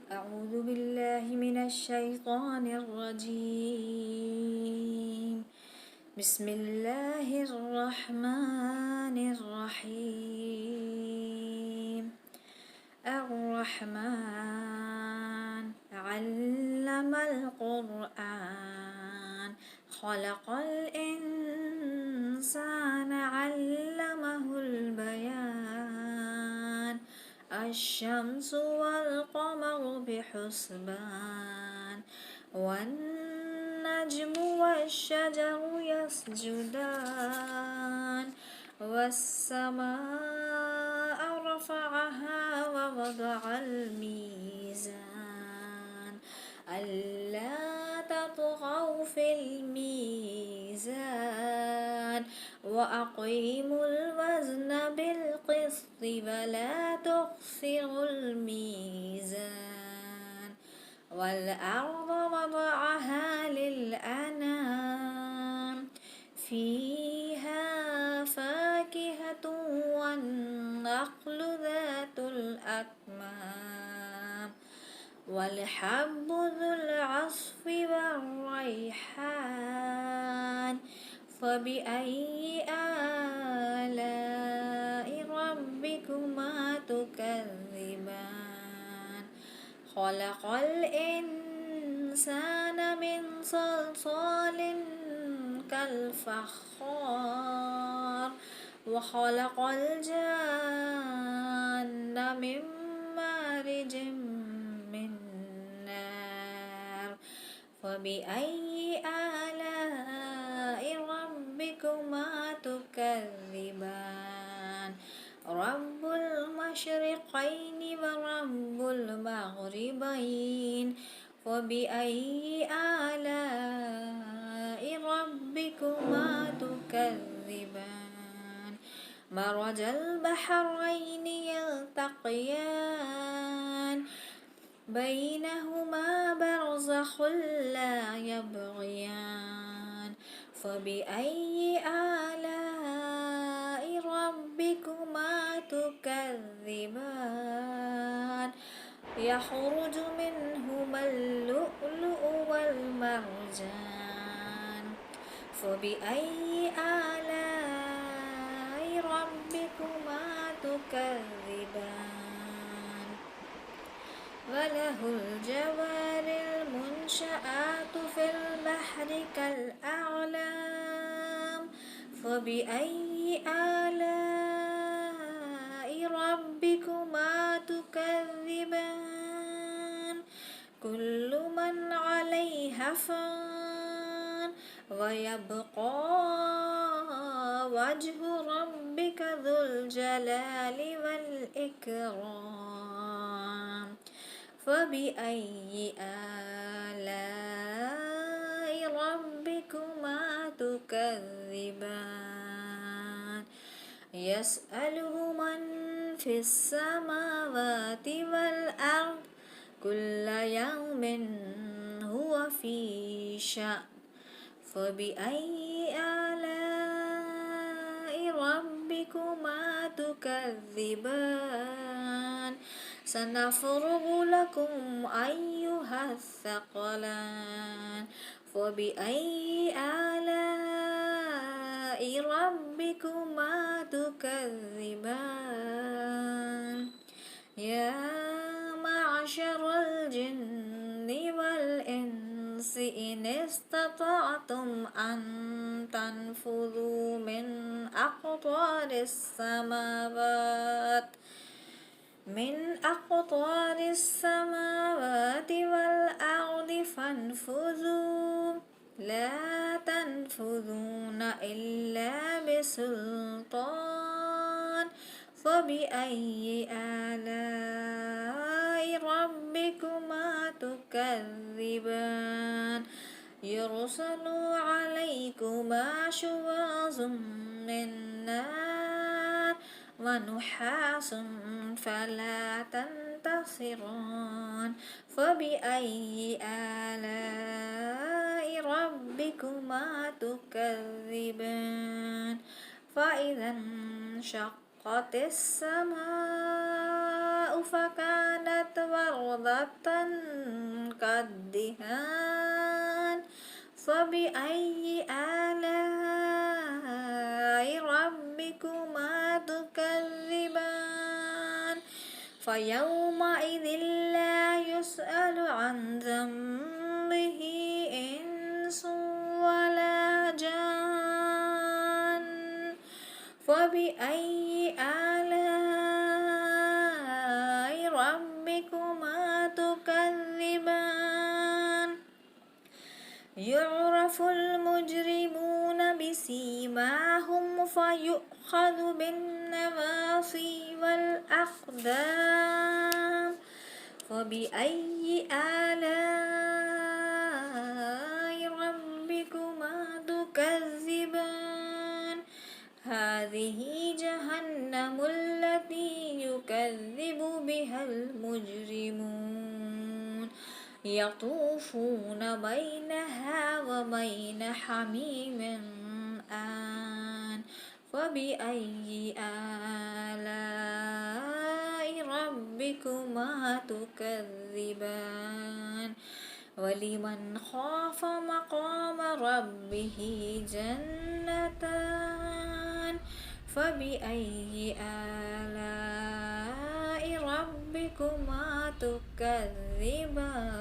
أعوذ بالله من الشيطان الرجيم. بسم الله الرحمن الرحيم. الرحمن علم القرآن خلق الإنسان علمه البيان الشمس والقمر بحسبان والنجم والشجر يسجدان والسماء رفعها ووضع الميزان ألا تطغوا في الميزان وأقيموا الوزن بالقسط ولا تخسروا الميزان والأرض وضعها للأنام فيها فاكهة والنخل ذات الأكمام والحب ذو العصف والريحان فبأي آلاء ربكما تكذبان خلق الإنسان من صلصال كالفخار وخلق الجان من مارج من نار فبأي آلاء ربكما تكذبان رب المشرقين ورب المغربين فبأي آلاء ربكما تكذبان مرج البحرين يلتقيان بينهما برزخ لا يبغيان فبأي آلاء ربكما تكذبان يخرج منهما اللؤلؤ والمرجان فبأي آلاء ربكما تكذبان وله الجوار المنشآت في البحر كالأعلام فبأي آلاء ربكما تكذبان كل من عليها فان ويبقى وجه ربك ذو الجلال والإكرام فبأي آلاء ربكما تكذبان يسأله من في السماوات والأرض كل يوم هو في شأن فبأي آلاء ربكما تكذبان سنفرغ لكم أيها الثقلان فبأي آلاء ربكما تكذبان يا معشر الجن والإنس إن استطعتم أن تنفذوا من أقطار السماوات والأرض فانفذوا لا تنفذون إلا بسلطان فبأي آلاء ربكما تكذبان يرسل عليكما شواظ من نار ونحاس فلا تنتصران فبأي آلاء ربكما تكذبان فإذا انشقت السماء فكانت وردة كالدهان فبأي آلاء ربكما تكذبان فيومئذ لا يسأل عن ذنبه إنس ولا جان فبأي آلاء ربكما تكذبان يعرف المجرمون بسيماهم فيؤخذ بالنواصي والأقدام فبأي آلاء ربكما تكذبان هذه جهنم التي يكذب بها المجرمون يطوفون بينها وبين حميم آن فبأي آلاء ربكما تكذبان ولمن خاف مقام ربه جنتان فبأي آلاء ربكما تكذبان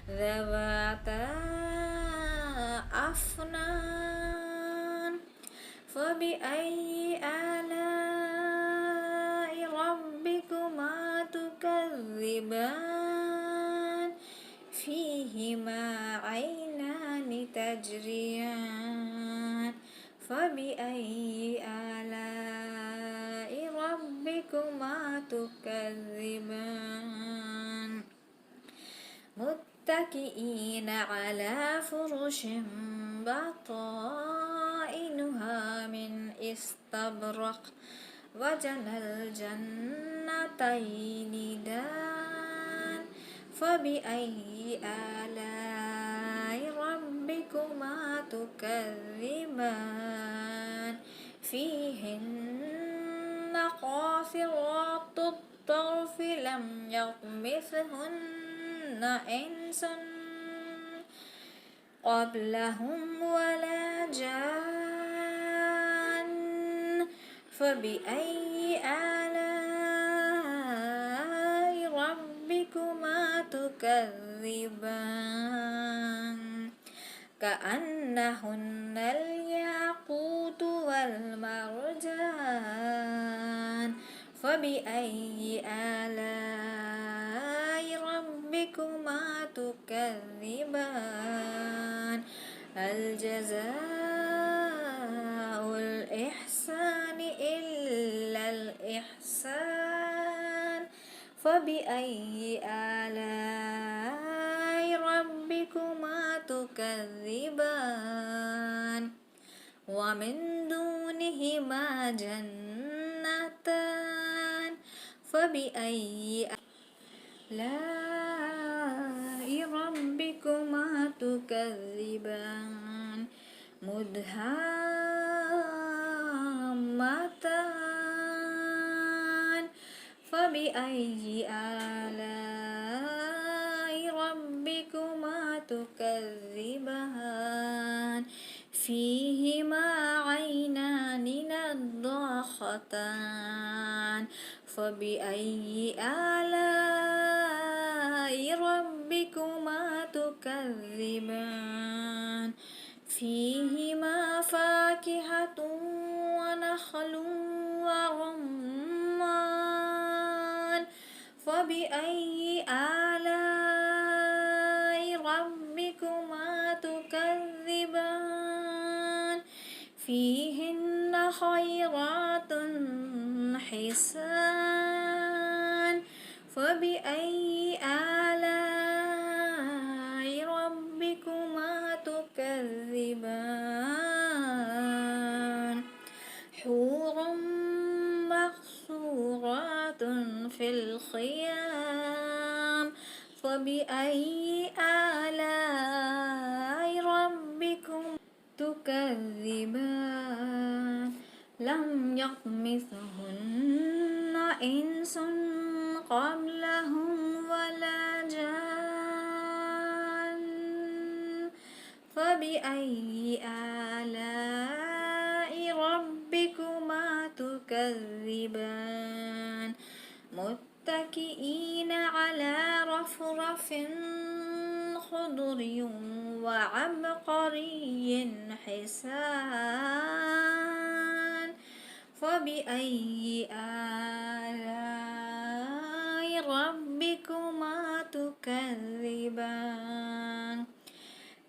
ذواتا أفنان فبأي آلاء ربكما تكذبان فيهما عينان تجريان فبأي آلاء ربكما تكذبان متكئين على فرش بطائنها من استبرق وجنى الجنتين دان فبأي آلاء ربكما تكذبان فيهن قاصرات الطرف لم يطمثهن إنس قبلهم ولا جان فبأي آلاء ربكما تكذبان كأنهن الياقوت والمرجان فبأي آلاء ربكما تكذبان الجزاء الإحسان إلا الإحسان فبأي آلاء ربكما تكذبان ومن دونهما جنتان فبأي آلاء ربكما تكذبان مدهامتان فبأي آلاء ربكما تكذبان فيهما عينان نضاختان فبأي آلاء ربكما تكذبان فيهما فاكهة ونخل ورمان فبأي آلاء ربكما تكذبان فيهن خيرات حسان فبأي آلاء ربكما تكذبان حور مقصورات في الخيام فبأي آلاء ربكم تكذبان لم يطمثهن إنس قبلهم ولا جان فبأي آلاء ربكما تكذبان متكئين على رفرف خضر وعبقري حسان فبأي آلاء ربكما تكذبان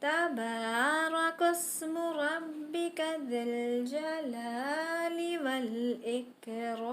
تبارك اسم ربك ذي الجلال والإكرام